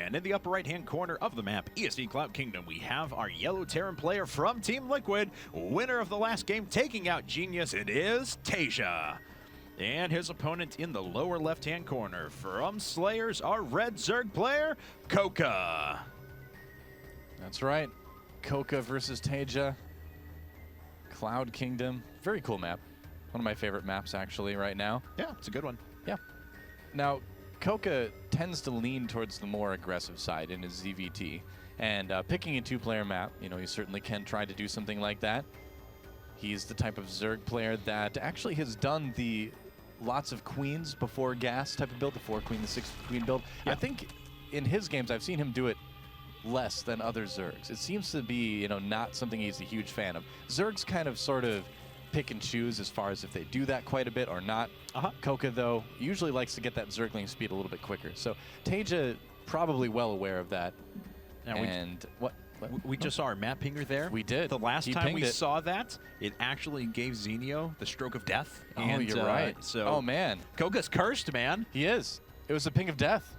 And in the upper right-hand corner of the map, ESD Cloud Kingdom, we have our yellow Terran player from Team Liquid, winner of the last game, taking out Genius. It is TaeJa. And his opponent in the lower left-hand corner from SlayerS, our red Zerg player, CoCa. That's right. CoCa versus TaeJa. Cloud Kingdom. Very cool map. One of my favorite maps, actually, right now. Yeah, it's a good one. Yeah. Now, CoCa tends to lean towards the more aggressive side in his ZVT. And picking a two-player map, you know, he certainly can try to do something like that. He's the type of Zerg player that actually has done the lots of queens before gas type of build, the 4-queen, the 6-queen build. Yeah. I think in his games, I've seen him do it less than other Zergs. It seems to be, you know, not something he's a huge fan of. Zergs kind of sort of pick and choose as far as if they do that quite a bit or not. CoCa, though, usually likes to get that Zergling speed a little bit quicker. So TaeJa probably well aware of that. Now and we just saw our map pinger there. We did. The last time we saw that, it actually gave Xenio the stroke of death. Oh, and, you're right. So oh, man. CoCa's cursed, man. He is. It was a ping of death.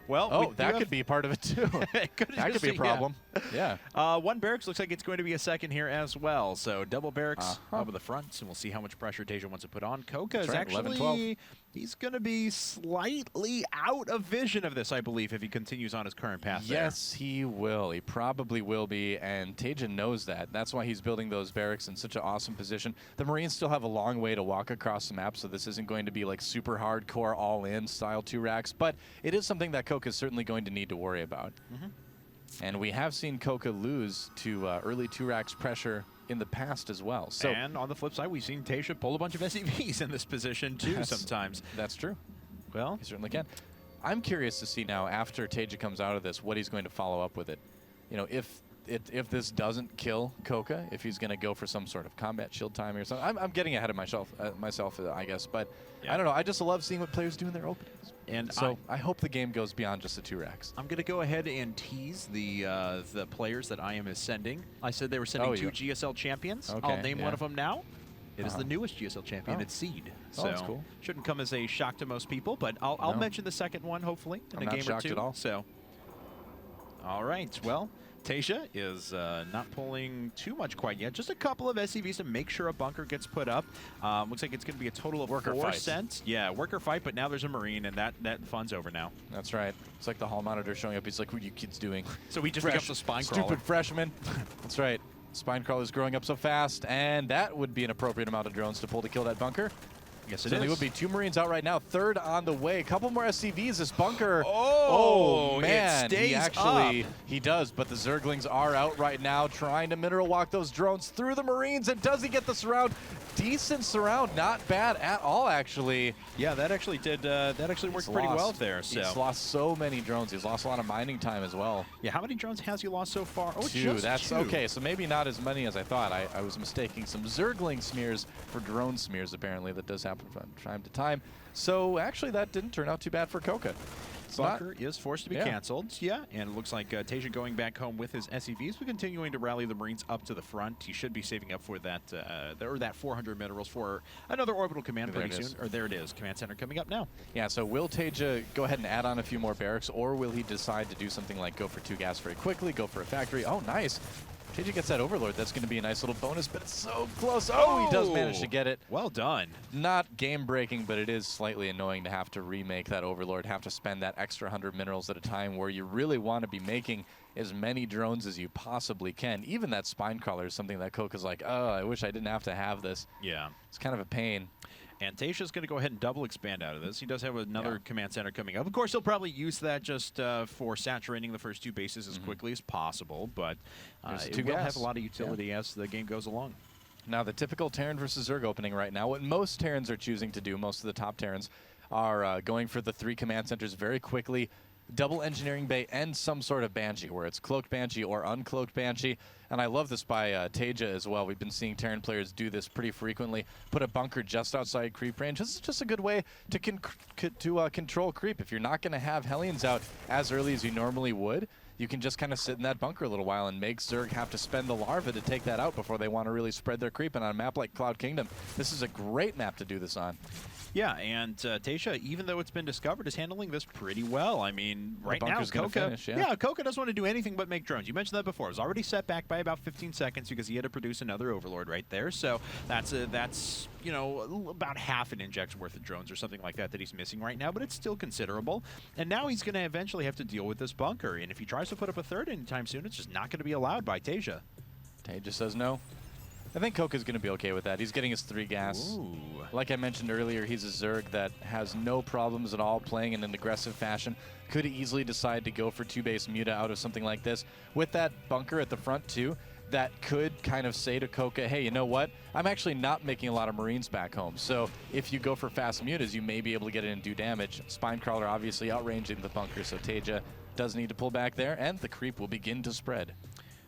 Well, that could be part of it, too. That could be a problem. Yeah. One barracks looks like it's going to be a second here as well. So double barracks over the front, and we'll see how much pressure TaeJa wants to put on. CoCa is actually, he's going to be slightly out of vision of this, I believe, if he continues on his current path there. Yes, he will. He probably will be, and TaeJa knows that. That's why he's building those barracks in such an awesome position. The Marines still have a long way to walk across the map, so this isn't going to be like super hardcore all-in style 2-racks, but it is something that CoCa is certainly going to need to worry about. And we have seen CoCa lose to early 2-racks pressure in the past as well. So, and on the flip side, we've seen TaeJa pull a bunch of SEVs in this position too sometimes. That's true. Well, he certainly can. I'm curious to see now, after TaeJa comes out of this, what he's going to follow up with it. You know, if this doesn't kill CoCa, if he's going to go for some sort of combat shield time or something. I'm getting ahead of myself, I guess. But I don't know. I just love seeing what players do in their openings. And so I hope the game goes beyond just the 2-racks. I'm going to go ahead and tease the players that I am sending. I said they were sending 2 GSL champions. Okay, I'll name one of them now. It is the newest GSL champion. It's Seed. So that's cool. Shouldn't come as a shock to most people, but I'll mention the second one, hopefully, in a game or two. I'm not shocked at all. So, all right. Well, TaeJa is not pulling too much quite yet. Just a couple of SCVs to make sure a bunker gets put up. Looks like it's going to be a total of worker 4 cents. Yeah, worker fight, but now there's a Marine, and that fun's over now. That's right. It's like the hall monitor showing up. He's like, what are you kids doing? So he just becomes a spine crawler. Stupid freshman. That's right. Spine crawler's growing up so fast, and that would be an appropriate amount of drones to pull to kill that bunker. Yes, it is. There would be 2 Marines out right now. 3rd on the way. A couple more SCVs. This bunker. Oh man. It stays he does, but the Zerglings are out right now trying to mineral walk those drones through the Marines. And does he get the surround? Decent surround. Not bad at all, actually. Yeah, that actually did. That actually worked pretty well there. So. He's lost so many drones. He's lost a lot of mining time as well. Yeah, how many drones has he lost so far? Oh, 2. That's 2. Okay, so maybe not as many as I thought. I was mistaking some Zergling smears for drone smears, apparently. That does happen from time to time. So actually that didn't turn out too bad for CoCa. Bunker is forced to be canceled. Yeah, and it looks like TaeJa going back home with his SCVs, but continuing to rally the Marines up to the front. He should be saving up for that that 400 minerals for another orbital command pretty soon. Or there it is, command center coming up now. Yeah, so will TaeJa go ahead and add on a few more barracks, or will he decide to do something like go for 2 gas very quickly, go for a factory? Oh, nice. TaeJa gets that Overlord. That's going to be a nice little bonus, but it's so close. Oh, he does manage to get it. Well done. Not game-breaking, but it is slightly annoying to have to remake that Overlord, have to spend that extra 100 minerals at a time where you really want to be making as many drones as you possibly can. Even that spine crawler is something that CoCa's like, oh, I wish I didn't have to have this. Yeah. It's kind of a pain. And TaeJa's going to go ahead and double expand out of this. He does have another command center coming up. Of course, he'll probably use that just for saturating the first 2 bases as quickly as possible, but it will have a lot of utility as the game goes along. Now, the typical Terran versus Zerg opening right now, what most Terrans are choosing to do, most of the top Terrans, are going for the 3 command centers very quickly, double engineering bay, and some sort of Banshee, where it's cloaked Banshee or uncloaked Banshee. And I love this by TaeJa as well. We've been seeing Terran players do this pretty frequently. Put a bunker just outside creep range. This is just a good way to control creep. If you're not going to have Hellions out as early as you normally would, you can just kind of sit in that bunker a little while and make Zerg have to spend the larva to take that out before they want to really spread their creep. And on a map like Cloud Kingdom, this is a great map to do this on. Yeah, and TaeJa, even though it's been discovered, is handling this pretty well. I mean, right now, bunker's gonna finish, yeah. CoCa doesn't want to do anything but make drones. You mentioned that before. It was already set back by about 15 seconds because he had to produce another Overlord right there. So that's you know, about half an inject's worth of drones or something like that he's missing right now, but it's still considerable. And now he's going to eventually have to deal with this bunker. And if he tries to put up a third anytime soon, it's just not going to be allowed by TaeJa. TaeJa says no. I think CoCa's going to be okay with that. He's getting his 3 gas. Ooh. Like I mentioned earlier, he's a Zerg that has no problems at all playing in an aggressive fashion. Could easily decide to go for 2-base Muta out of something like this. With that bunker at the front too, that could kind of say to CoCa, hey, you know what? I'm actually not making a lot of Marines back home. So if you go for fast Mutas, you may be able to get in and do damage. Spinecrawler obviously outranging the bunker, so TaeJa does need to pull back there, and the creep will begin to spread.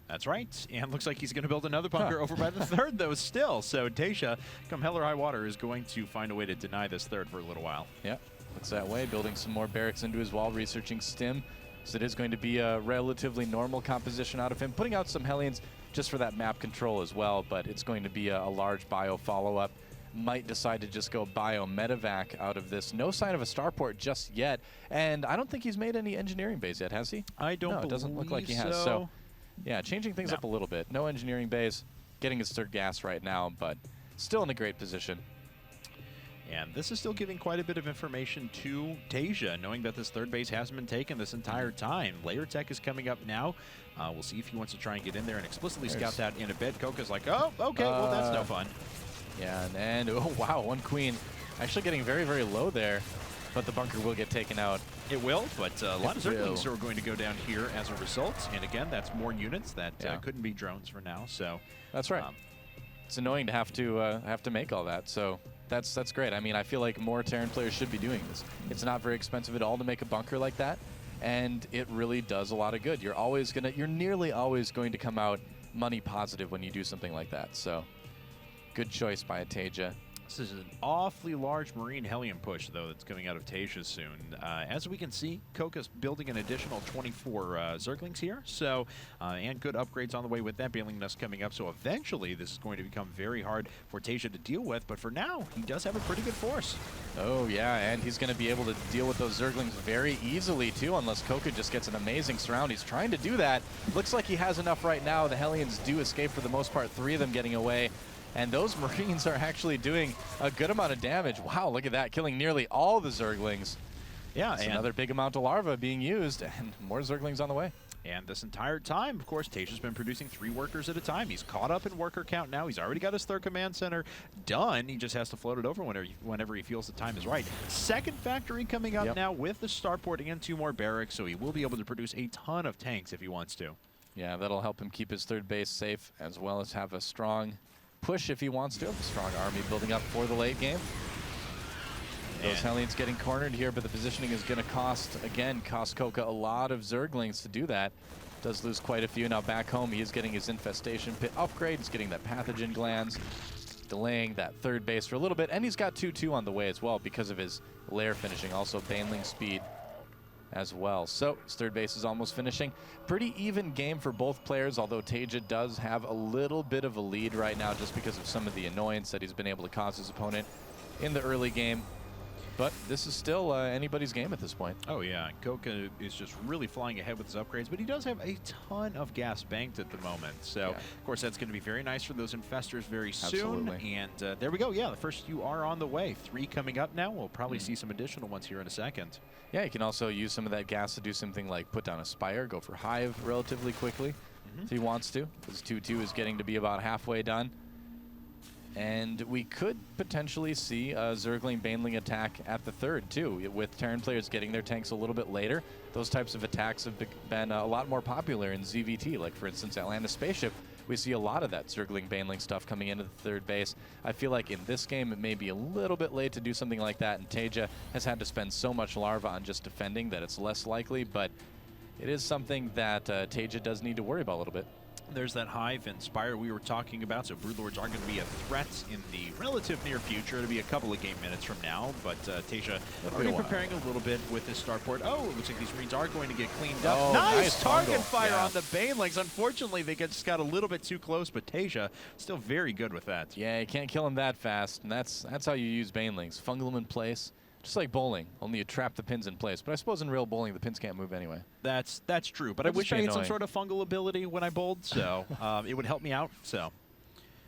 That's right, and looks like he's going to build another bunker over by the third, though, still. So TaeJa, come hell or high water, is going to find a way to deny this third for a little while. Yeah, looks that way, building some more barracks into his wall, researching stim. So it is going to be a relatively normal composition out of him, putting out some Hellions just for that map control as well, but it's going to be a large bio follow-up. Might decide to just go bio medevac out of this. No sign of a starport just yet, and I don't think he's made any engineering bays yet, has he? I don't believe it doesn't look like he has. So yeah, changing things up a little bit. No engineering bays, getting his third gas right now, but still in a great position. And this is still giving quite a bit of information to TaeJa, knowing that this third base hasn't been taken this entire time. Layer Tech is coming up now. We'll see if he wants to try and get in there and explicitly scout that in a bit. CoCa's like, oh, okay, well, that's no fun. Yeah, and oh, wow, one queen actually getting very, very low there, but the bunker will get taken out. It will, but a lot of Zerglings are going to go down here as a result. And again, that's more units that couldn't be drones for now. So that's right. It's annoying to have to make all that. So that's great. I mean, I feel like more Terran players should be doing this. It's not very expensive at all to make a bunker like that, and it really does a lot of good. You're nearly always going to come out money positive when you do something like that. So good choice by a TaeJa. This is an awfully large Marine Hellion push, though, that's coming out of TaeJa soon. As we can see, CoCa's building an additional 24 Zerglings here, so and good upgrades on the way with that Bailing Nest coming up. So eventually, this is going to become very hard for TaeJa to deal with, but for now, he does have a pretty good force. Oh, yeah, and he's going to be able to deal with those Zerglings very easily, too, unless CoCa just gets an amazing surround. He's trying to do that. Looks like he has enough right now. The Hellions do escape for the most part, 3 of them getting away. And those Marines are actually doing a good amount of damage. Wow, look at that, killing nearly all the Zerglings. Yeah, and another big amount of larvae being used, and more Zerglings on the way. And this entire time, of course, TaeJa's been producing 3 workers at a time. He's caught up in worker count now. He's already got his third command center done. He just has to float it over whenever he feels the time is right. Second factory coming up now with the starport and 2 more barracks, so he will be able to produce a ton of tanks if he wants to. Yeah, that'll help him keep his third base safe, as well as have a strong push if he wants to. A strong army building up for the late game. Those Hellions getting cornered here, but the positioning is going to cost CoCa a lot of Zerglings to do that. Does lose quite a few. Now back home, he is getting his infestation pit upgrade. He's getting that pathogen glands, delaying that third base for a little bit, and he's got 2-2 on the way as well because of his lair finishing. Also Baneling speed as well. So his third base is almost finishing. Pretty even game for both players, although TaeJa does have a little bit of a lead right now just because of some of the annoyance that he's been able to cause his opponent in the early game. But this is still anybody's game at this point. Oh, yeah. CoCa is just really flying ahead with his upgrades, but he does have a ton of gas banked at the moment. So, of course, that's going to be very nice for those infestors very soon. Absolutely. And there we go. Yeah, the first few are on the way. 3 coming up now. We'll probably see some additional ones here in a second. Yeah, you can also use some of that gas to do something like put down a Spire, go for Hive relatively quickly if he wants to, because 2-2 is getting to be about halfway done. And we could potentially see a Zergling Baneling attack at the third, too, with Terran players getting their tanks a little bit later. Those types of attacks have been a lot more popular in ZVT, like, for instance, Atlantis Spaceship. We see a lot of that Zergling Baneling stuff coming into the third base. I feel like in this game, it may be a little bit late to do something like that, and TaeJa has had to spend so much larva on just defending that it's less likely, but it is something that TaeJa does need to worry about a little bit. There's that Hive and Spire we were talking about, so Broodlords are going to be a threat in the relative near future. It'll be a couple of game minutes from now, but TaeJa already preparing a little bit with his starport. Oh, it looks like these Marines are going to get cleaned up. Oh, nice target fungal. fire on the Banelings. Unfortunately, they just got a little bit too close, but TaeJa still very good with that. Yeah, you can't kill him that fast, and that's how you use Banelings. Fungal them in place. Just like bowling, only you trap the pins in place. But I suppose in real bowling, the pins can't move anyway. That's true. But I wish I had some sort of fungal ability when I bowled, so it would help me out. So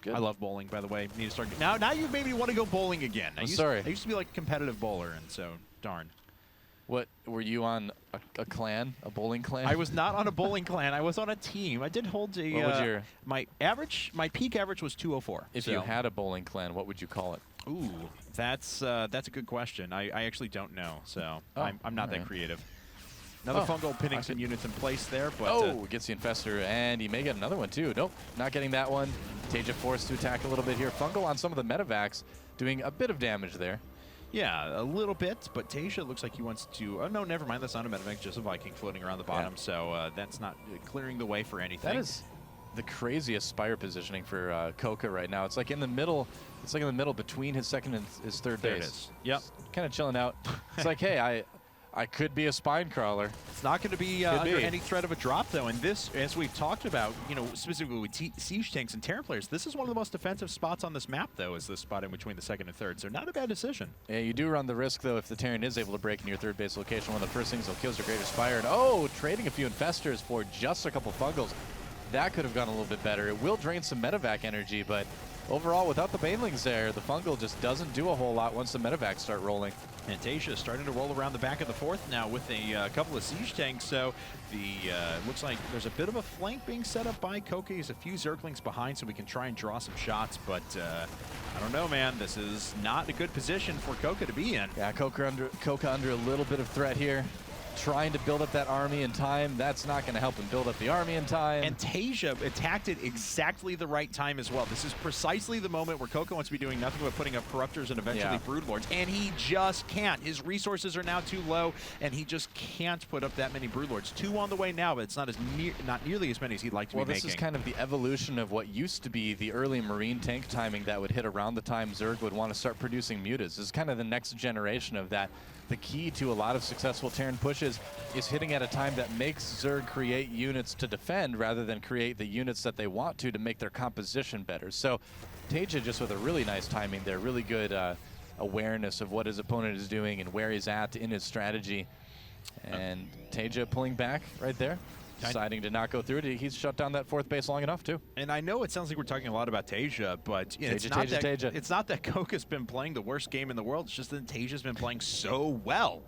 Good. I love bowling, by the way. Need to start. Now you made me want to go bowling again. I used to be like a competitive bowler, and so darn. What were you on? A clan? A bowling clan? I was not on a bowling clan. I was on a team. I did hold a. What was your my peak average was 204. If you had a bowling clan, what would you call it? Ooh, that's a good question. I actually don't know, so I'm not that creative. Another fungal pinning some units in place there, but gets the infestor, and he may get another one too. Nope, not getting that one. TaeJa forced to attack a little bit here. Fungal on some of the medevacs, doing a bit of damage there. Yeah, a little bit, but TaeJa looks like he wants to. Oh no, never mind. That's not a medevac, just a Viking floating around the bottom. Yeah. So that's not clearing the way for anything. That is the craziest Spire positioning for CoCa right now. It's like in the middle. It's like in the middle between his second and his third base. There it is. Yep. Kind of chilling out. It's like, hey, I could be a spine crawler. It's not going to be under any threat of a drop, though. And this, as we've talked about, specifically with siege tanks and Terran players, this is one of the most defensive spots on this map, though, is this spot in between the second and third. So not a bad decision. Yeah, you do run the risk, though, if the Terran is able to break in your third base location. One of the first things he'll kill is your Greater Spire. And trading a few infestors for just a couple fungals. That could have gone a little bit better. It will drain some medevac energy, but overall, without the Banelings there, the fungal just doesn't do a whole lot once the medevacs start rolling. And TaeJa is starting to roll around the back of the fourth now with a couple of siege tanks. So the looks like there's a bit of a flank being set up by CoCa. He's a few Zerglings behind, so we can try and draw some shots. But I don't know, man. This is not a good position for CoCa to be in. Yeah, CoCa under a little bit of threat here. Trying to build up that army in time. That's not going to help him build up the army in time. And TaeJa attacked it exactly the right time as well. This is precisely the moment where CoCa wants to be doing nothing but putting up Corruptors and eventually Broodlords. And he just can't. His resources are now too low, and he just can't put up that many Broodlords. 2 on the way now, but it's not nearly as many as he'd like to be making. Well, this is kind of the evolution of what used to be the early Marine tank timing that would hit around the time Zerg would want to start producing mutas. This is kind of the next generation of that. The key to a lot of successful Terran pushes is hitting at a time that makes Zerg create units to defend rather than create the units that they want to make their composition better. So TaeJa just with a really nice timing there, really good awareness of what his opponent is doing and where he's at in his strategy. And TaeJa pulling back right there. Deciding to not go through it. He's shut down that fourth base long enough, too. And I know it sounds like we're talking a lot about TaeJa, but it's not that CoCa's been playing the worst game in the world. It's just that TaeJa's been playing so well.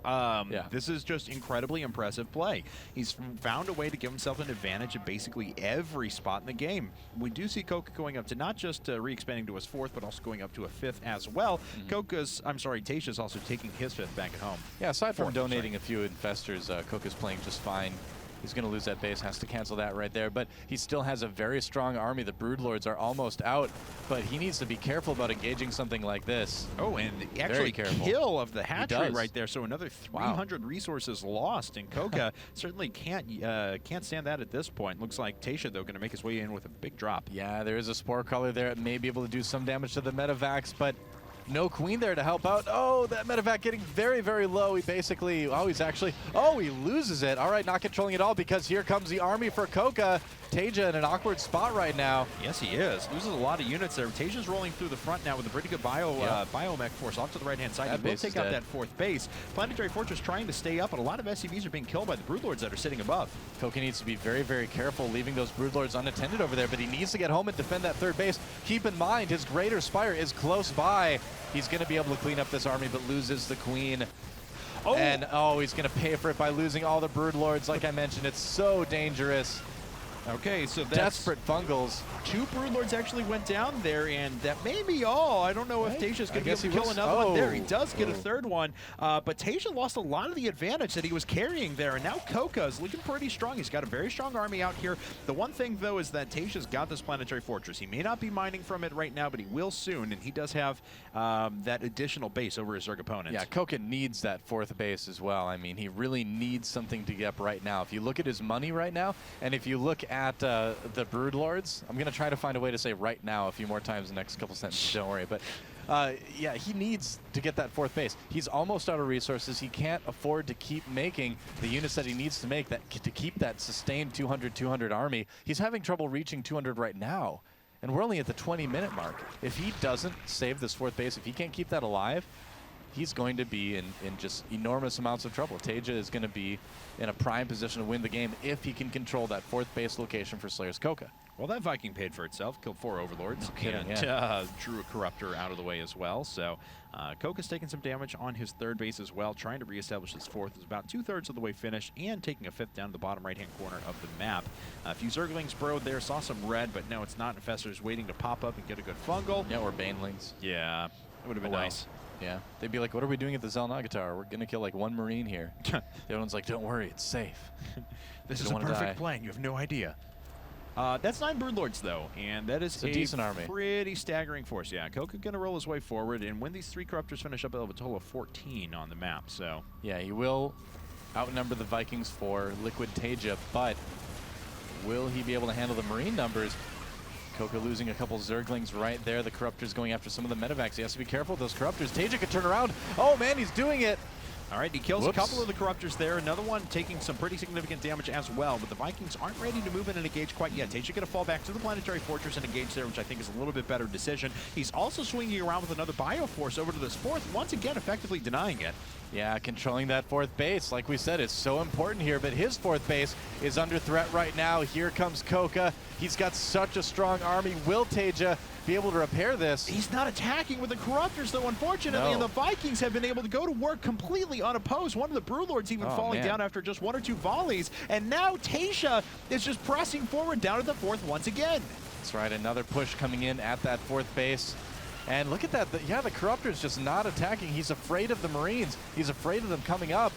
This is just incredibly impressive play. He's found a way to give himself an advantage at basically every spot in the game. We do see CoCa going up to not just re-expanding to his fourth, but also going up to a fifth as well. TaeJa's also taking his fifth back at home. Yeah, aside from donating a few infestors, CoCa's playing just fine. He's going to lose that base, has to cancel that right there. But he still has a very strong army. The Broodlords are almost out, but he needs to be careful about engaging something like this. Oh, and actually kill of the hatchery right there. So another 300 resources lost. And CoCa certainly can't stand that at this point. Looks like TaeJa, though, going to make his way in with a big drop. Yeah, there is a Spore Crawler there. It may be able to do some damage to the medevacs, but no Queen there to help out. Oh, that medevac getting very, very low. He basically, he loses it. All right, not controlling it all because here comes the army for CoCa. TaeJa in an awkward spot right now. Yes, he is. Loses a lot of units there. TaeJa's rolling through the front now with a pretty good biomech force off to the right-hand side. He will take out that fourth base. Planetary Fortress trying to stay up, but a lot of SCVs are being killed by the Broodlords that are sitting above. CoCa needs to be very, very careful leaving those Broodlords unattended over there, but he needs to get home and defend that third base. Keep in mind, his Greater Spire is close by. He's going to be able to clean up this army, but loses the Queen. And, he's going to pay for it by losing all the Broodlords. Like I mentioned, it's so dangerous. Okay, so that's desperate fungals. 2 Broodlords actually went down there, and that may be all. I don't know if TaeJa's going to be able to kill another one there. He does get a third one, but TaeJa lost a lot of the advantage that he was carrying there, and now CoCa is looking pretty strong. He's got a very strong army out here. The one thing, though, is that TaeJa's got this Planetary Fortress. He may not be mining from it right now, but he will soon, and he does have that additional base over his Zerg opponent. Yeah, CoCa needs that fourth base as well. I mean, he really needs something to get up right now. If you look at his money right now, and if you look at the Broodlords. I'm going to try to find a way to say right now a few more times in the next couple sentences, don't worry. But yeah, he needs to get that 4th base. He's almost out of resources. He can't afford to keep making the units that he needs to make to keep that sustained 200 army. He's having trouble reaching 200 right now, and we're only at the 20-minute mark. If he doesn't save this 4th base, if he can't keep that alive, he's going to be in just enormous amounts of trouble. TaeJa is going to be in a prime position to win the game if he can control that 4th base location for SlayerS CoCa. Well, that Viking paid for itself, killed 4 Overlords, No kidding, and drew a Corruptor out of the way as well. So CoCa's taking some damage on his 3rd base as well, trying to reestablish his 4th. Is about 2/3 of the way finished, and taking a 5th down to the bottom right-hand corner of the map. A few Zerglings burrowed there, saw some red, but no, it's not. Infestors waiting to pop up and get a good fungal. Yeah, or Banelings. Yeah, it would have been nice. Yeah, they'd be like, what are we doing at the Xel'Naga Tower? We're going to kill like 1 Marine here. The other one's like, don't worry, it's safe. This is a perfect plan. You have no idea. That's 9 Broodlords, though, and that is a decent army. Pretty staggering force. Yeah, CoCa going to roll his way forward, and when these 3 Corruptors finish up, he'll have a total of 14 on the map. So yeah, he will outnumber the Vikings for Liquid TaeJa, but will he be able to handle the Marine numbers? CoCa losing a couple Zerglings right there. The Corruptors going after some of the medevacs. He has to be careful with those Corruptors. TaeJa could turn around. Oh, man, he's doing it. All right, he kills a couple of the Corruptors there. Another one taking some pretty significant damage as well, but the Vikings aren't ready to move in and engage quite yet. TaeJa going to fall back to the Planetary Fortress and engage there, which I think is a little bit better decision. He's also swinging around with another Bioforce over to this 4th, once again effectively denying it. Yeah, controlling that 4th base, like we said, is so important here, but his 4th base is under threat right now. Here comes CoCa. He's got such a strong army. Will TaeJa be able to repair this? He's not attacking with the Corruptors, though, unfortunately, and the Vikings have been able to go to work completely unopposed. One of the Broodlords even falling down after just 1 or 2 volleys, and now TaeJa is just pressing forward down to the 4th once again. That's right, another push coming in at that 4th base. And look at that. Yeah, the Corruptor's just not attacking. He's afraid of the Marines. He's afraid of them coming up.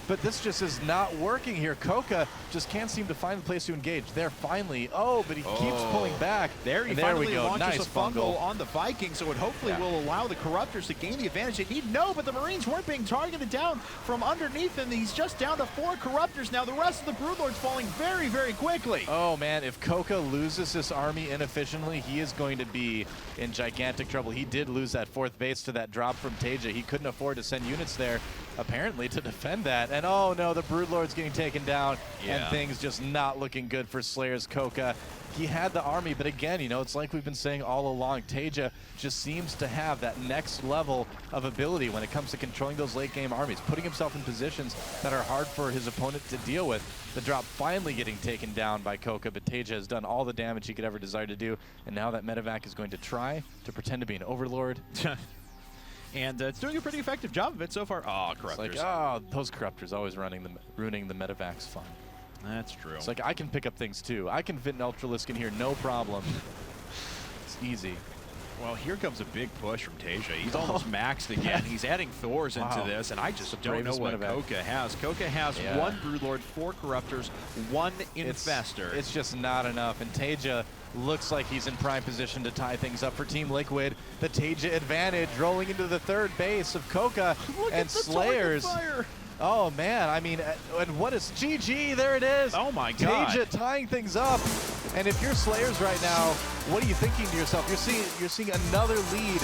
But this just is not working here. CoCa just can't seem to find the place to engage. There, finally. Oh, but he keeps pulling back. There, he finally finally launches nice a fungal on the Vikings, so it hopefully will allow the Corruptors to gain the advantage they need. No, but the Marines weren't being targeted down from underneath, and he's just down to 4 Corruptors now. The rest of the Broodlords falling very, very quickly. Oh, man, if CoCa loses this army inefficiently, he is going to be in gigantic trouble. He did lose that 4th base to that drop from TaeJa. He couldn't afford to send units there, apparently, to defend that. And oh no, the Broodlord's getting taken down, and things just not looking good for SlayerS CoCa. He had the army, but again, you know, it's like we've been saying all along, TaeJa just seems to have that next level of ability when it comes to controlling those late game armies, putting himself in positions that are hard for his opponent to deal with. The drop finally getting taken down by CoCa, but TaeJa has done all the damage he could ever desire to do, and now that medevac is going to try to pretend to be an Overlord. And it's doing a pretty effective job of it so far. Oh, Corruptors. It's like, oh, those Corruptors always ruining the medevac's fun. That's true. It's like, I can pick up things too. I can fit an Ultralisk in here, no problem. It's easy. Well, here comes a big push from TaeJa. He's almost maxed again. He's adding Thors into this, and I just don't know what CoCa has. CoCa has 1 Broodlord, 4 Corruptors, 1 Infestor. It's just not enough, and TaeJa looks like he's in prime position to tie things up for Team Liquid. The TaeJa advantage rolling into the 3rd base of CoCa and SlayerS. Oh, man, I mean, and what is GG? There it is. Oh, my God. TaeJa tying things up. And if you're SlayerS right now, what are you thinking to yourself? You're seeing another lead